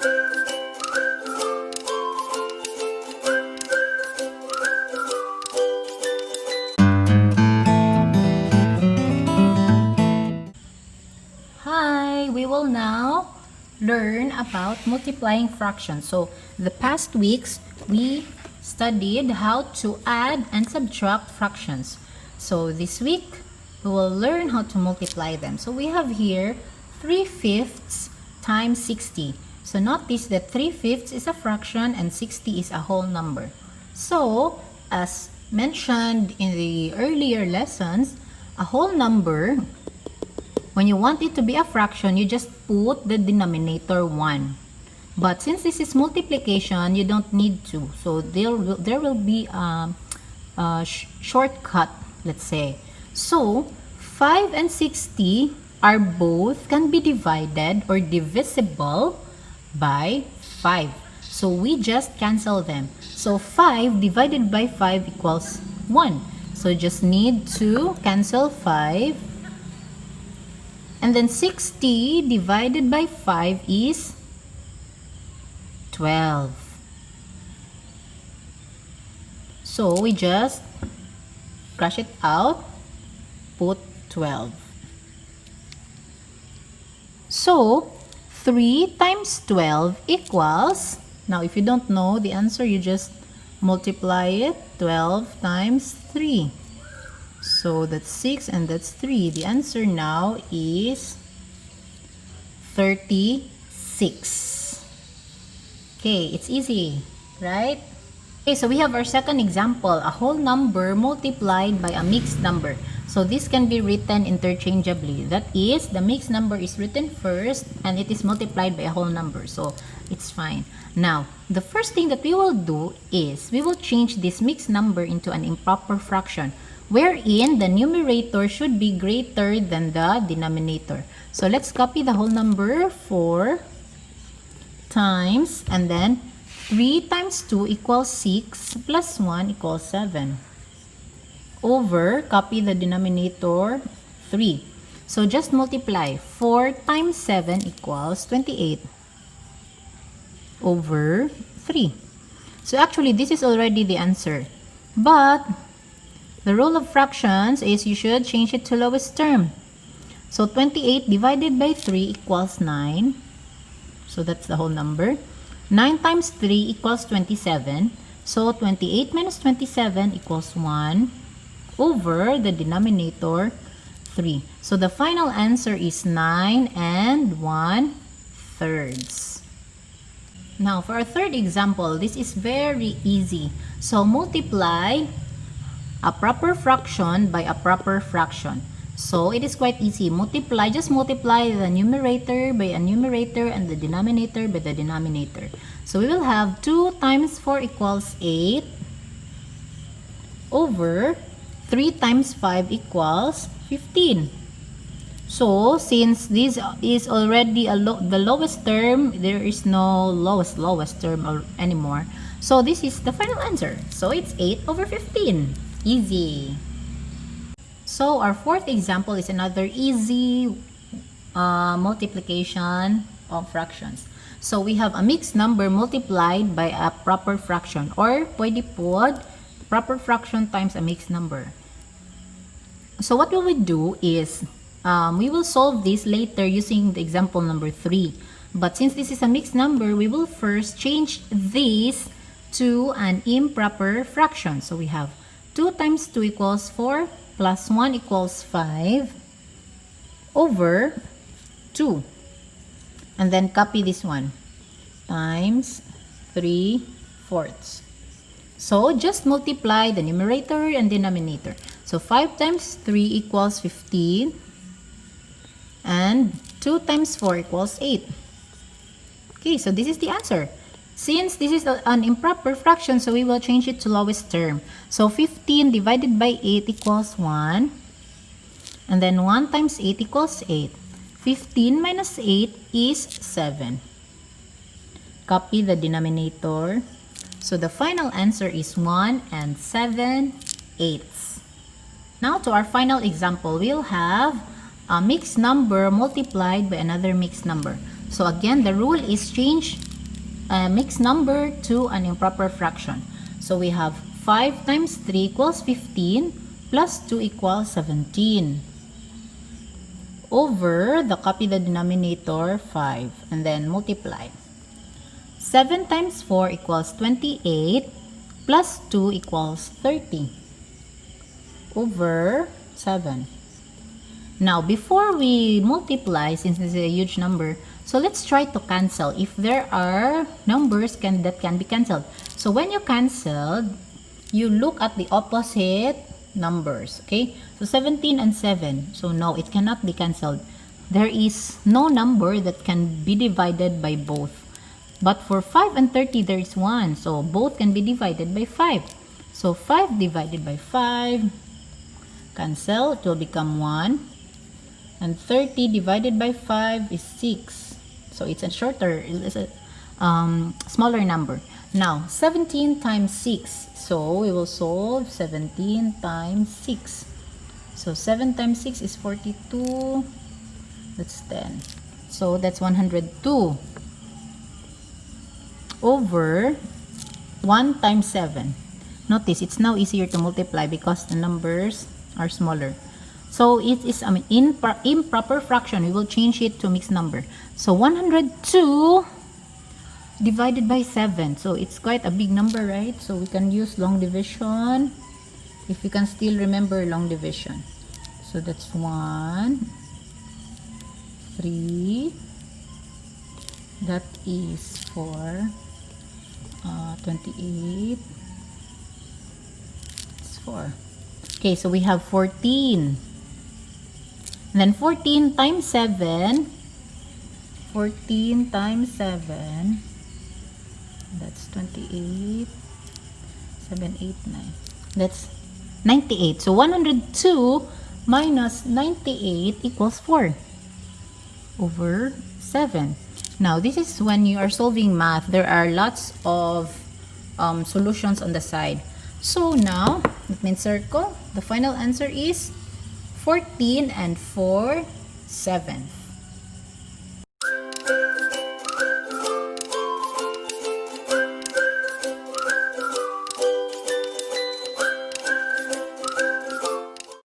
Hi, we will now learn about multiplying fractions. So, the past weeks, we studied how to add and subtract fractions. So, this week, we will learn how to multiply them. So, we have here 3/5 times 60. So, notice that 3/5 is a fraction and 60 is a whole number. So, as mentioned in the earlier lessons, a whole number, when you want it to be a fraction, you just put the denominator 1. But since this is multiplication, you don't need to. So there will be a shortcut, let's say. So 5 and 60 are both can be divided or divisible by 5. So we just cancel them. So 5 divided by 5 equals 1. So just need to cancel 5. And then 60 divided by 5 is 12. So we just crush it out, put 12. So 3 times 12 equals, now if you don't know the answer, you just multiply it, 12 times 3. So that's 6 and that's 3. The answer now is 36. Okay, it's easy, right? Okay, so we have our second example, a whole number multiplied by a mixed number. So this can be written interchangeably. That is, the mixed number is written first and it is multiplied by a whole number. So it's fine. Now, the first thing that we will do is we will change this mixed number into an improper fraction, wherein the numerator should be greater than the denominator. So let's copy the whole number, 4 times, and then 3 times 2 equals 6 plus 1 equals 7. Over, copy the denominator, 3. So just multiply. 4 times 7 equals 28. Over 3. So actually, this is already the answer. But the rule of fractions is you should change it to lowest term. So 28 divided by 3 equals 9. So that's the whole number. 9 times 3 equals 27. So 28 minus 27 equals 1 over the denominator 3. So the final answer is 9 and 1/3. Now for our third example, this is very easy. So multiply a proper fraction by a proper fraction. So it is quite easy. Multiply, just multiply the numerator by a numerator and the denominator by the denominator. So we will have 2 times 4 equals 8 over 3 times 5 equals 15. So since this is already the lowest term, there is no lowest term anymore. So this is the final answer. So it's 8 over 15. Easy. So our fourth example is another easy multiplication of fractions. So we have a mixed number multiplied by a proper fraction, or pwede po proper fraction times a mixed number. So what will we do is we will solve this later using the example number 3. But since this is a mixed number, we will first change this to an improper fraction. So we have 2 times 2 equals 4 plus 1 equals 5 over 2. And then copy this one. Times 3/4. So just multiply the numerator and denominator. So 5 times 3 equals 15. And 2 times 4 equals 8. Okay, so this is the answer. Since this is an improper fraction, so we will change it to lowest term. So 15 divided by 8 equals 1. And then 1 times 8 equals 8. 15 minus 8 is 7. Copy the denominator. So the final answer is 1 and 7/8. Now to our final example, we'll have a mixed number multiplied by another mixed number. So again, the rule is change mixed number to an improper fraction. So we have 5 times 3 equals 15 plus 2 equals 17. Over the copy the denominator 5 and then multiply. 7 times 4 equals 28 plus 2 equals 30 over 7. Now, before we multiply, since this is a huge number, so let's try to cancel if there are numbers that can be canceled. So when you canceled, you look at the opposite numbers, okay? So 17 and 7, so no, it cannot be canceled. There is no number that can be divided by both. But for 5 and 30, there is 1, so both can be divided by 5. So 5 divided by 5, cancel, it will become 1. And 30 divided by 5 is 6. So it's a smaller number. Now, 17 times 6. So we will solve 17 times 6. So 7 times 6 is 42. That's 10. So that's 102. Over 1 times 7. Notice, it's now easier to multiply because the numbers are smaller. So it is improper fraction. We will change it to mixed number. So 102 divided by 7. So it's quite a big number, right? So we can use long division if we can still remember long division. So that's 1, 3. That is 4, 28. It's 4. Okay, so we have 14. And then 14 times 7. 14 times 7. That's 28. 7, 8, 9. That's 98. So 102 minus 98 equals 4 over 7. Now, this is when you are solving math. There are lots of solutions on the side. So now, let me circle. The final answer is 14 and 4/7.